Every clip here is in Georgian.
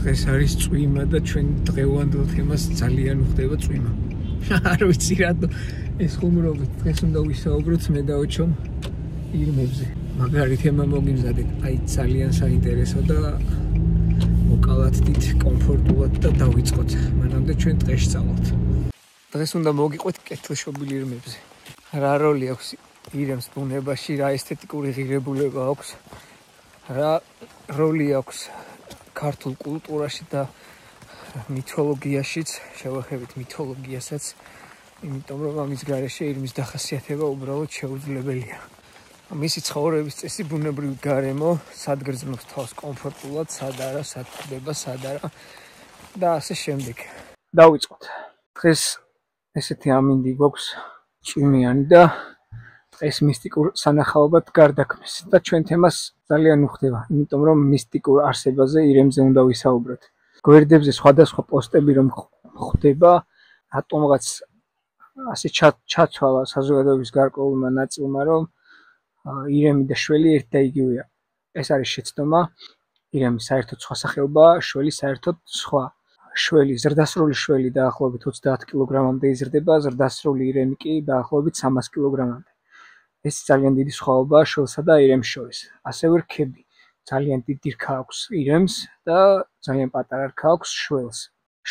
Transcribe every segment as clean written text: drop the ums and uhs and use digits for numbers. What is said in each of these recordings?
დღეს არის წვიმა და ჩვენ დღევანდელ თემას ძალიან უხდება წვიმა. არ ვიცი რატო ეს ხუმრობით დღეს უნდა ვისაუბროთ მე და ოჩომ ირმებზე. მაგარი თემა მოგიმზადეთ, აი ძალიან საინტერესო და მოკალათ დიდ კომფორტულად და დავიწყოთ. მანამდე ჩვენ დღეს წავალთ. დღეს უნდა მოგიყვეთ კეთილშობილ ირმებზე. რა როლი აქვს ირემს ბუნებაში, რა ესთეტიკური ღირებულება აქვს, რა როლი აქვს ქართულ კულტურაში და მითოლოგიაშიც, შევეხებით მითოლოგიასაც, იმიტომ რომ ამის გარეშე ირმის დახასიათება უბრალოდ შეუძლებელია. მისი ცხოვრების წესი ბუნებრივი გარემო, სად გრძნობს თავს კომფორტულად, სად არა, სად ხდება, სად არა და ასე შემდეგ. დავიწყოთ. დღეს ესეთი ამინდი გვაქვს წვიმიანი და დღეს მისტიკურ სანახაობად გარდაქმნეს და ჩვენ თემას ძალიან უხდება, იმიტომ რომ მისტიკურ არსებაზე ირემზე უნდა ვისაუბროთ. გვერდებზე სხვადასხვა პოსტები რომ ხდება, რატომღაც ასე ჩაცვალა საზოგადოების გარკვეულმა ნაწილმა, რომ ირემი და შველი ერთ და იგივეა. ეს არის შეცდომა. ირემი საერთოდ სხვა სახეობაა, შველი საერთოდ სხვა. შველი, ზრდასრული შველი დაახლოებით 30 კილოგრამამდე იზრდება, ზრდასრული ირემი კი დაახლოებით 300 კილოგრამამდე. ეს ძალიან დიდი სხვაობაა შველსა და ირემს შორის. ასევე რქები. ძალიან დიდი რქა აქვს ირემს და ძალიან პატარა რქა აქვს შველს.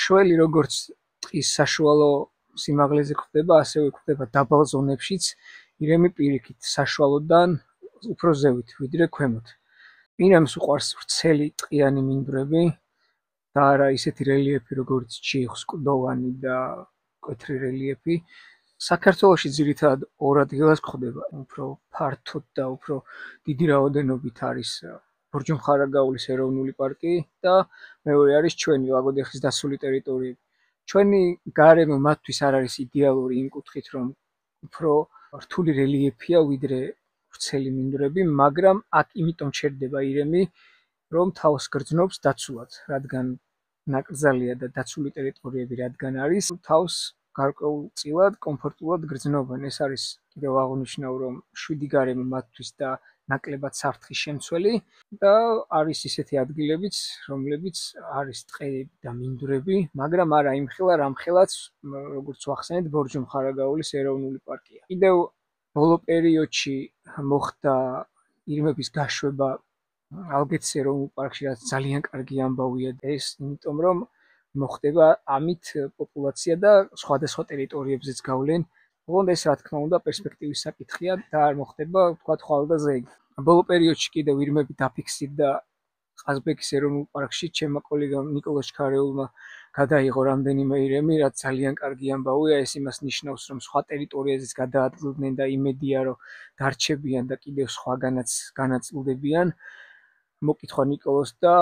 შველი როგორც ტყის საშუალო სიმაღლეზე გვხვდება, ასევე გვხვდება დაბალ ზონებშიც, ირემი პირიქით საშუალოდან უფრო ზევით, ვიდრე ქვემოთ. ირემს უყვარს ვრცელი ტყიანი მინდვრები და არა ისეთი რელიეფი, როგორც ჩიხს, კლდოვანი და მკვეთრი რელიეფი. საქართველოში ძირითადად ორ ადგილას გვხვდება, უფრო ფართოდ და უფრო დიდი რაოდენობით არის ბორჯომხარაგაულის ეროვნული პარკი და მეორე არის ჩვენი ლაგოდეხის დასული ტერიტორიები. ჩვენი გარემო მათთვის არ არის იდეალური იმ კუთხით, რომ უფრო რთული რელიეფია ვიდრე ვრცელი მინდვრები, მაგრამ აქ იმიტომ ჩერდება ირემი, რომ თავს გრძნობს დაცულად, რადგან ნაკრძალია და დაცული ტერიტორიები რადგან არის, თავს გარკვეულწილად კომფორტულად გრძნობენ. ეს არის კიდევ აღნიშნავ, რომ შვიდი გარემო მათთვის და ნაკლებად საფრთხის შემცველი და არის ისეთი ადგილებიც, რომლებიც არის ტყეები და მინდვრები, მაგრამ არა იმხელა, რამხელაც, როგორც ვახსენეთ, ბორჯომხარაგაულის ეროვნული პარკია. კიდევ ბოლო პერიოდში მოხდა ირმების გაშვება ალგეთის ეროვნულ პარკში, რაც ძალიან კარგი ამბავია ეს, იმიტომ რომ მოხდება ამით პოპულაცია და სხვადასხვა ტერიტორიებზეც გავლენ. ოღონდ ეს რა თქმა უნდა პერსპექტივის საკითხია და არ მოხდება თქვა ხვალდაზე. ბოლო პერიოდში კიდევ ირმები დაფიქსირდა ყაზბეგის ეროვნულ პარკში, ჩემმა კოლეგამ ნიკოლოზ ჩქარეულმა გადაიღო რამდენიმე ირემი, რაც ძალიან კარგი ამბავია. ეს იმას ნიშნავს, რომ სხვა ტერიტორიაზეც გადაადგილდნენ და იმედია, რომ დარჩებიან და კიდევ სხვაგანაც განაწილდებიან. მოკითხვა ნიკოლოზ და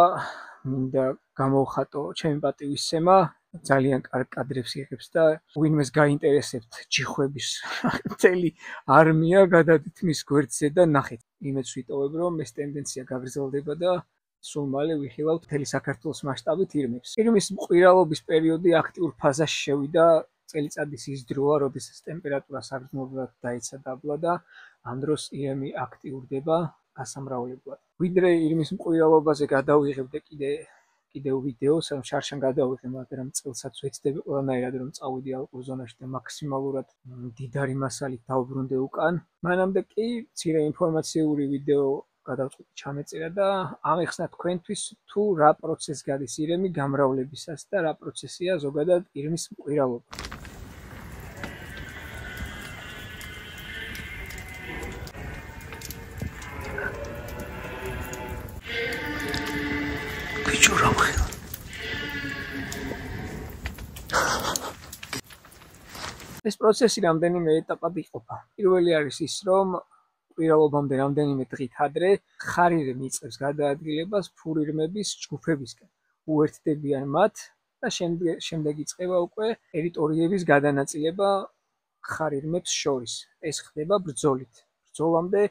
მინდა გამოვხატო ჩემი პატივისცემა, ძალიან კარგ კადრებს იღებს და ვინმეს გაინტერესებთ ჯიხვების მთელი არმია გადადით მის გვერდზე და ნახეთ. იმედს ვიტოვებ, რომ ეს ტენდენცია გაგრძელდება და სულ მალე ვიხილავთ მთელი საქართველოს მასშტაბით ირმებს. ირმის მყვირალობის პერიოდი აქტიურ ფაზაში შევიდა წელიწადის ის დროა, როდესაც ტემპერატურა საგრძნობლად დაეცა დაბლა და ამ დროს ირემი აქტიურდება გასამრავლებლად. ვიდრე ირმის მყვირალობაზე გადავიღებდე კიდევ ვიდეოს, ამ შარშან გადავიღე, მაგრამ წელსაც ვეცდები ყველანაირად რომ წავიდე ალპურ ზონაში და მაქსიმალურად მდიდარი მასალით დავბრუნდე უკან. მანამდე კი მცირე ინფორმაციური ვიდეო გადავწყვიტე ჩამეწერა და ამეხსნა თქვენთვის თუ რა პროცესს გადის ირემი გამრავლებისას და რა პროცესია ზოგადად ირმის მყვირალობა. ეს პროცესი რამდენიმე ეტაპად იყოფა. პირველი არის ის, რომ მყვირალობამდე რამდენიმე დღით ადრე ხარირემი იწყებს გადაადგილებას ფურირმების ჯგუფებისგან. უერთდებიან მათ და შემდეგ იწყება უკვე ტერიტორიების გადანაწილება ხარირმებს შორის. ეს ხდება ბრძოლით. ბრძოლამდე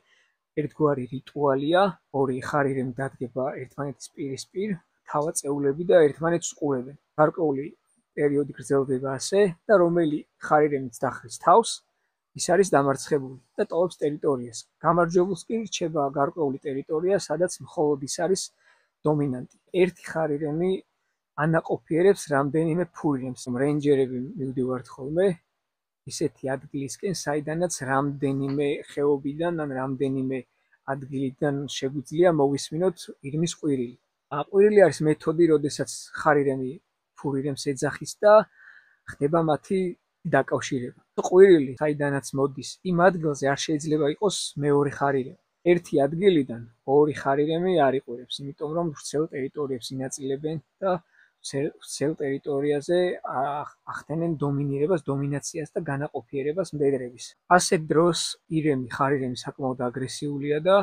ერთგვარი რიტუალია, ორი ხარირემი დადგება ერთმანეთის პირისპირ, თავაწეულები და ერთმანეთს უყურებენ. გარკვეული პერიოდი გრძელდება ასე და რომელი ხარირემიც დახრის თავს, ის არის დამარცხებული და ტოვებს ტერიტორიას. გამარჯვებულს კი რჩება გარკვეული ტერიტორია, სადაც მხოლოდ ის არის დომინანტი. ერთი ხარირემი ანაყოფიერებს რამდენიმე ფურირემს. რენჯერები მივდივართ ხოლმე ისეთი ადგილისკენ, საიდანაც რამდენიმე ხეობიდან ან რამდენიმე ადგილიდან შეგვიძლია მოვისმინოთ ირმის ყვირილი. ყვირილი არის მეთოდი, როდესაც ხარირემი ფურირემს ეძახის და ხდება მათი დაკავშირება. ყვირილი, საიდანაც მოდის, იმ ადგილზე არ შეიძლება იყოს მეორე ხარირემი. ერთი ადგილიდან ორი ხარირემი არ იყურებს, იმიტომ რომ ვრცელ ტერიტორიებს ინაწილებენ და ვრცელ ტერიტორიაზე ახდენენ დომინირებას, დომინაციას და განაყოფიერებას მდედრების. ასეთ დროს ირემი, ხარირემი საკმაოდ აგრესიულია და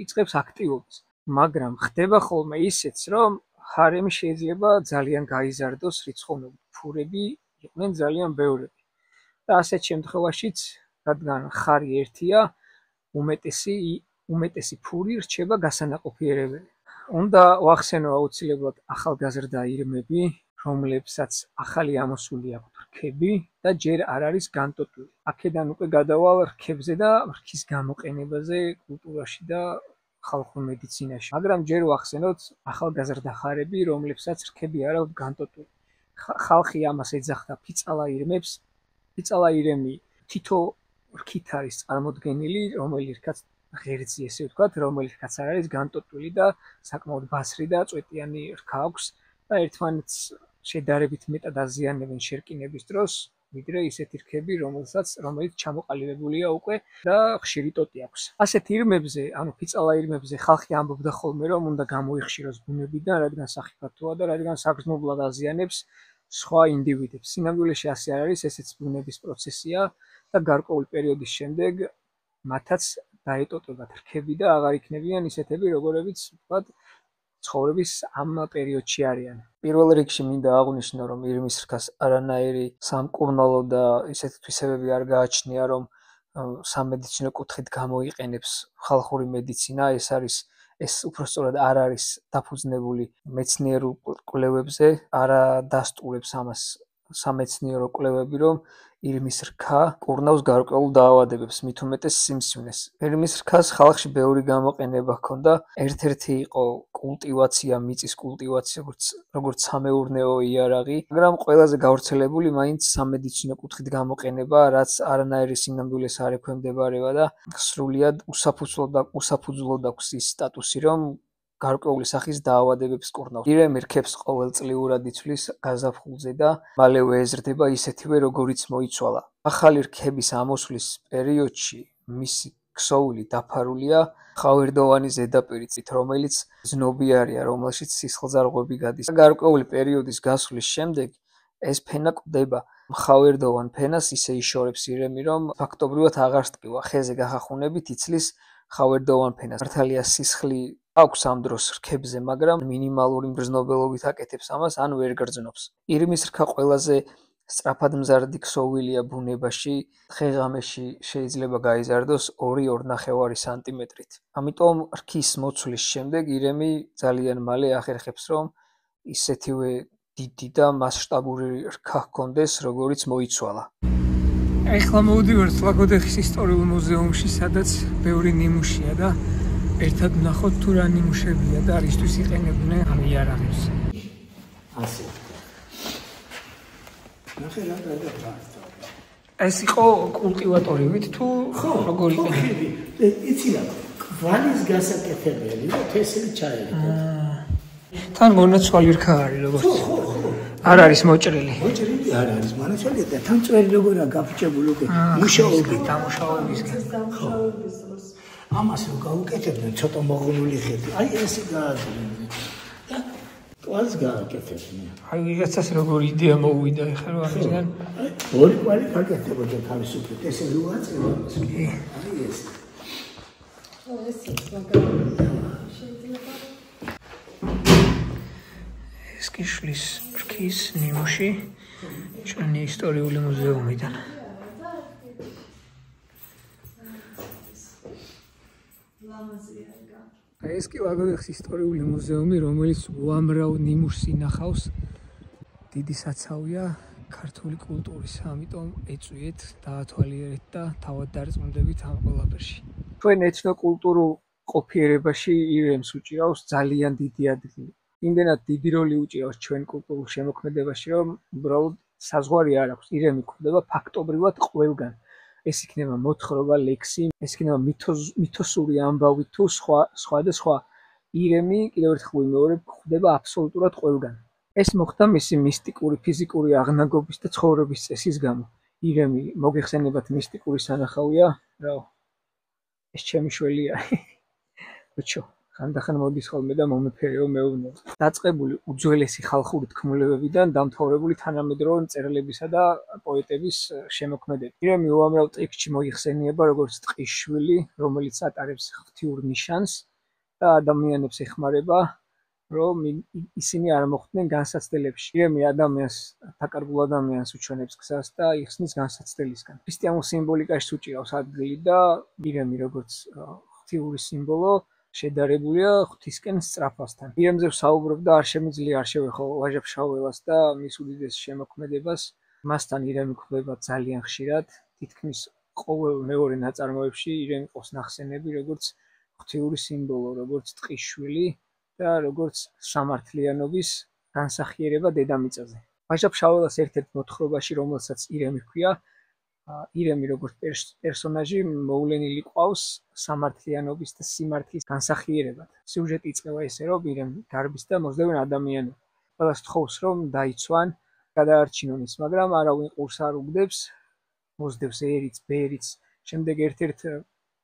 იწყებს აქტივობას. მაგრამ ხდება ხოლმე ისეც, რომ ხარირემი შეიძლება ძალიან გაიზარდოს რიცხოვნობით, ფურები იყვნენ ძალიან ბევრები. და ასეთ შემთხვევაშიც, რადგან ხარი ერთია, უმეტესი ფური რჩება გასანაყოფიერებელი. უნდა ვახსენო აუცილებლად ახალგაზრდა ირმები, რომლებსაც ახალი ამოსული აქვთ რქები და ჯერ არ არის განტოტვილი. აქედან უკვე გადავალ რქებზე და რქის გამოყენებაზე კულტურაში და ხალხურ მედიცინაში. მაგრამ ჯერ ვახსენოთ ახალგაზრდა ხარები, რომლებსაც რქები არ აქვთ განტოტვილი. ხალხი ამას ეძახდა ფიცალა ირმებს. ფიცალა ირემი თითო რქით არის წარმოდგენილი, რომელი რქაც ღერძი, ესე ვთქვათ, რომელიც რქაც არ არის განტოტვილი და საკმაოდ ბასრი და წვეტიანი რქა აქვს და ერთმანეთს შედარებით მეტად აზიანებენ შერკინების დროს, ვიდრე ისეთი რქები, რომელიც ჩამოყალიბებულია უკვე და ხშირი ტოტი აქვს. ასეთ ირმებზე, ანუ ფიცალა ირმებზე ხალხი ამბობდა ხოლმე, რომ უნდა გამოიხშიროს ბუნებიდან, რადგან სახიფათოა და რადგან საგრძნობლად აზიანებს სხვა ინდივიდებს. სინამდვილეში ასე არ არის, ესეც ბუნების პროცესია და გარკვეული პერიოდის შემდეგ მათაც დაეტოტებათ რქები და აღარ იქნებიან ისეთები, როგორებიც ვთქვათ, ცხოვრების ამ პერიოდში არიან. პირველ რიგში მინდა აღვნიშნო, რომ ირმის რქას არანაირი სამკურნალო და ისეთი თვისებები არ გააჩნია, რომ სამედიცინო კუთხით გამოიყენებს ხალხური მედიცინა. ეს უпростоრად არ არის დაფუძნებული მეცნიერულ კვლევებზე, არა დასტურებს ამას სამეცნიერო კვლევები, რომ ირმის რქა კურნავს გარკვეულ დაავადებებს, მით უმეტეს სიმსივნეს. ირმის რქას ხალხში ბევრი გამოყენება ჰქონდა. ერთ-ერთი იყო კულტივაცია, მიწის კულტივაცია, როგორც სამეურნეო იარაღი, მაგრამ ყველაზე გავრცელებული მაინც სამედიცინო კუთხით გამოყენება, რაც არანაირი სინამდვილეს არ ექვემდებარება და სრულიად უსაფუძვლოდ აქვს ის სტატუსი, რომ გარკვეული სახის დაავადებებს კურნავს. ირემი რქებს ყოველწლიურად იცვლის გაზაფხულზე და მალევე ეზრდება ისეთივე, როგორიც მოიცვალა. ახალი რქების ამოსვლის პერიოდში მისი ქსოვილი დაფარულია ხავერდოვანი ზედაპირით, რომელიც ზნობიარია, რომელშიც სისხლძარღვები გადის. გარკვეული პერიოდის გასვლის შემდეგ ეს ფენა კვდება. ხავერდოვან ფენას ისე იშორებს ირემი, რომ ფაქტობრივად აღარ სტკივა. ხეზე გახახუნებით იცლის ხავერდოვან ფენას. მართალია სისხლი აქვს ამ დროს რქებზე, მაგრამ მინიმალური მგრძნობელობით აკეთებს ამას, ან ვერ გრძნობს. ირმის რქა ყველაზე სწრაფად მზარდი ქსოვილია ბუნებაში, დღე-ღამეში შეიძლება გაიზარდოს 2-2.5 სანტიმეტრით. ამიტომ რქის მოცვლის შემდეგ ირემი ძალიან მალე ახერხებს, რომ ისეთივე დიდი და მასშტაბური რქა ჰქონდეს, როგორიც მოიცვალა. ახლა მოვდივართ ლაგოდეხის ისტორიულ მუზეუმში, სადაც ბევრი ნიმუშია და ერთად ვნახოთ თუ რა ნიმუშებია და რისთვის იყენებდნენ ამ იარაღებს. ასე. ნახე რა გადავა. ეს იყო კულტივატორივით თუ როგორ იყენებდნენ? იცი რა, კვალის გასაკეთებელი და თესლი ჩაერიდა. თან მონაცვალი რქა არის როგორც. არ არის მოჭრილი. მოჭრილი არ არის, მონაცვალი და თან წვერი როგორა გაფუჭებული უკვე მუშაობით. დამუშავებისგან. ამას რო გაუკეთებდნენ ცოტა მოღუნული ხედი. აი ესე გააძლევდნენ. და კვალს გააკეთებდნენ. აი ვიღაცას როგორი იდეა მოუვიდა ეხლა რომ ამისგან. აი ორი კვალი გაკეთებოდა თავისუფლად. ესე რო აწევა. აი ეს. ეს კი შლის რქის ნიმუში ჩვენი ისტორიული მუზეუმიდან. ეს კი ლაგოდეხის ისტორიული მუზეუმი, რომელიც უამრავ ნიმუშს ინახავს, დიდი საცავია ქართული კულტურის, ამიტომ ეწვიეთ, დაათვალიერეთ და თავად დარწმუნდებით ამ ყველაფერში. ჩვენ ეთნოკულტურულ ყოფიერებაში ირემს უჭირავს ძალიან დიდი ადგილი. იმდენად დიდი როლი უჭირავს ჩვენ კულტურულ შემოქმედებაში, რომ უბრალოდ საზღვარი არ აქვს. ირემი გვხვდება ფაქტობრივად ყველგან. ეს იქნება მოთხრობა, ლექსი, ეს იქნება მითოსური ამბავი თუ სხვა და სხვა. ირემი კიდევ ერთხელ ვიმეორებ, გვხვდება აბსოლუტურად ყველგან. ეს მოხდა მისი მისტიკური, ფიზიკური აღნაგობის და ცხოვრების წესის გამო. ირემი მოგეხსენებათ მისტიკური სანახავია, რა ეს ჩემი შვილია. ბიჭო, ხანდახან მოდის ხოლმე და მომეფერეო მეუბნებო. დაწყებული უძველესი ხალხური თქმულებებიდან დამთავრებული თანამედროვე მწერლებისა და პოეტების შემოქმედებით. ირემი უამრავ ტექსტში მოიხსენიება როგორც ტყის შვილი, რომელიც ატარებს ღვთიურ ნიშანს და ადამიანებს ეხმარება, რომ ისინი არ მოხვდნენ განსაცდელებში. ირემი ადამიანს, დაკარგულ ადამიანს უჩვენებს გზას და იხსნის განსაცდელისგან. ქრისტიანულ სიმბოლიკაშიც უჭირავს ადგილი და ირემი როგორც ღვთიური სიმბოლო შედარებულია ღვთისკენ სწრაფასთან. ირემზე ვსაუბრობ და არ შემიძლია არ შევეხო ვაჟა-ფშაველას და მის უდიდეს შემოქმედებას. მასთან ირემი გვხვდება ძალიან ხშირად, თითქმის ყოველ მეორე ნაწარმოებში ირემი ყავს ნახსენები როგორც ღვთიური სიმბოლო, როგორც ტყის შვილი და როგორც სამართლიანობის განსახიერება დედამიწაზე. ვაჟა-ფშაველას ერთ-ერთ მოთხრობაში, რომელსაც ირემი ჰქვია, ირემი როგორც პერსონაჟი მოვლენილი ყავს სამართლიანობის და სიმართლის განსახიერებად. სიუჟეტი იწყება ესე, რომ ირემი დარბის და მოსდევენ ადამიანები. ყველას თხოვს, რომ დაიცვან, გადაარჩინონ ის, მაგრამ არავინ ყურს არ უგდებს, მოსდევს ერიც, ბერიც. შემდეგ ერთ-ერთ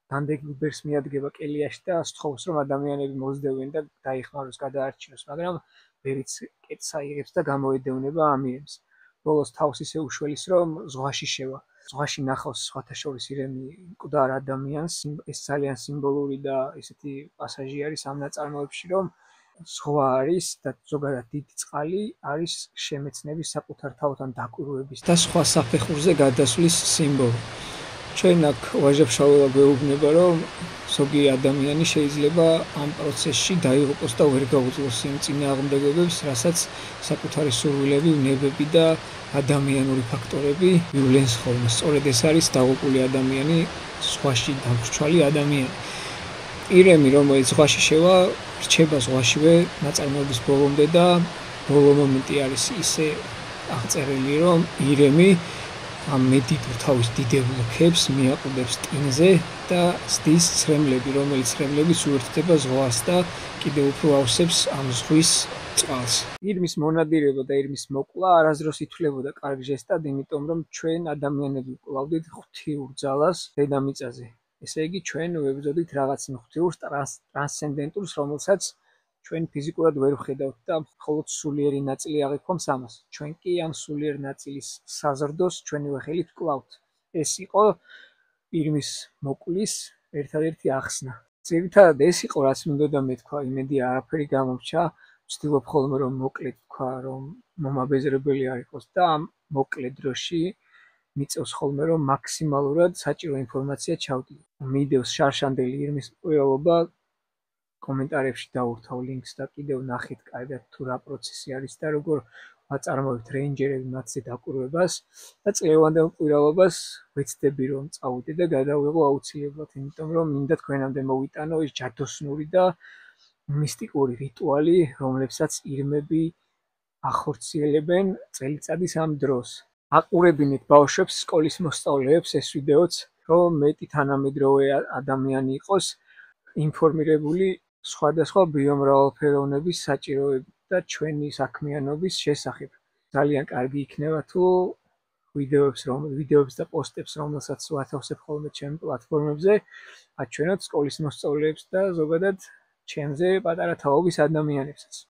განდეგილ ბერს მიადგება კელიაში და სთხოვს, რომ ადამიანები მოსდევენ და დაიხმაროს, გადაარჩინოს, მაგრამ ბერიც კეთს აიღებს და გამოედევნება ამ ირემს. ბოლოს თავს ისე უშველის, რომ ზღვაში შევა. ზღვაში ნახავს სხვათა შორის ირემი მკვდარ ადამიანს. ეს ძალიან სიმბოლური და ესეთი პასაჟი არის ამ ნაწარმოებში, რომ ზღვა არის და ზოგადად დიდი წყალი არის შემეცნების, საკუთარ თავთან დაკვირვების და სხვა საფეხურზე გადასვლის სიმბოლო. ჩვენ აქ ვაჟა-ფშაველა გვეუბნება, რომ ზოგი ადამიანი შეიძლება ამ პროცესში დაიღუპოს და ვერ გაუძლოს იმ წინააღმდეგობებს, რასაც საკუთარი სურვილები, ვნებები და ადამიანური ფაქტორები მივლენს ხოლმე. სწორედ ეს არის დაღუპული ადამიანი, ზღვაში დამრჩვალი ადამიანი. ირემი, რომელიც ზღვაში შევა, რჩება ზღვაშივე ნაწარმოების ბოლომდე და ბოლო მომენტი არის ისე აღწერილი, რომ ირემი ამ მედიდურ თავის დიდებულ ქებს მიაყუდებს ტინზე და ზდის ცრემლები, რომელიც ცრემლებიც უერთდება ზღვას და კიდევ უფრო ავსებს ამ ზღვის წყალს. ირმის მონადირება და ირმის მოკვლა არასდროს ითვლებოდა კარგ ჟესტად, იმიტომ რომ ჩვენ ადამიანები ვკლავდით ღვთიურ ძალას დედამიწაზე. ესე იგი, ჩვენ ვებრძოდით რაღაც ღვთიურ ტრანსცენდენტურს, რომელსაც ჩვენ ფიზიკურად ვერ ვხედავთ და მხოლოდ სულიერი ნაწილი აღიქვამს ამას. ჩვენ კი ამ სულიერ ნაწილის საზრდოს ჩვენივე ხელით ვკლავთ. ეს იყო ირმის მოკლის ერთადერთი ახსნა. ძირითადად ეს იყო, რაც მინდოდა მეთქვა, იმედი არაფერი გამომრჩა. ვცდილობ ხოლმე რომ მოკლედ თქვა, რომ მომაბეზრებელი არ იყოს და ამ მოკლე დროში მიწევს ხოლმე, რომ მაქსიმალურად საჭირო ინფორმაცია ჩავდიო. მიდევს შარშანდელი ირმის მკვლელობა, კომენტარებში დავურთავ ლინკს და კიდევ ნახეთ კარგად თუ რა პროცესი არის და როგორ ვაწარმოებთ რეინჯერები მათზე დაკვირვებას და წლევანდელ მკვლელობას ვეცდები რომ წავიდე და გადავიღო აუცილებლად, იმიტომ რომ მინდა თქვენამდე მოვიტანო ეს ჯადოსნური და მისტიკური რიტუალი, რომლებსაც ირმები ახორციელებენ წელიწადის ამ დროს. აყურებინეთ ბავშვებს, სკოლის მოსწავლეებს ეს ვიდეოც, რომ მეტი თანამედროვე ადამიანი იყოს ინფორმირებული სხვადასხვა ბიომრავალფეროვნების საჭიროებით და ჩვენი საქმიანობის შესახებ. ძალიან კარგი იქნება თუ ვიდეოებს და პოსტებს, რომელსაც ვათავსებ ხოლმე ჩემ პლატფორმებზე, აჩვენოთ სკოლის მოსწავლეებს და ზოგადად ჩემზე პატარა თაობის ადამიანებსაც.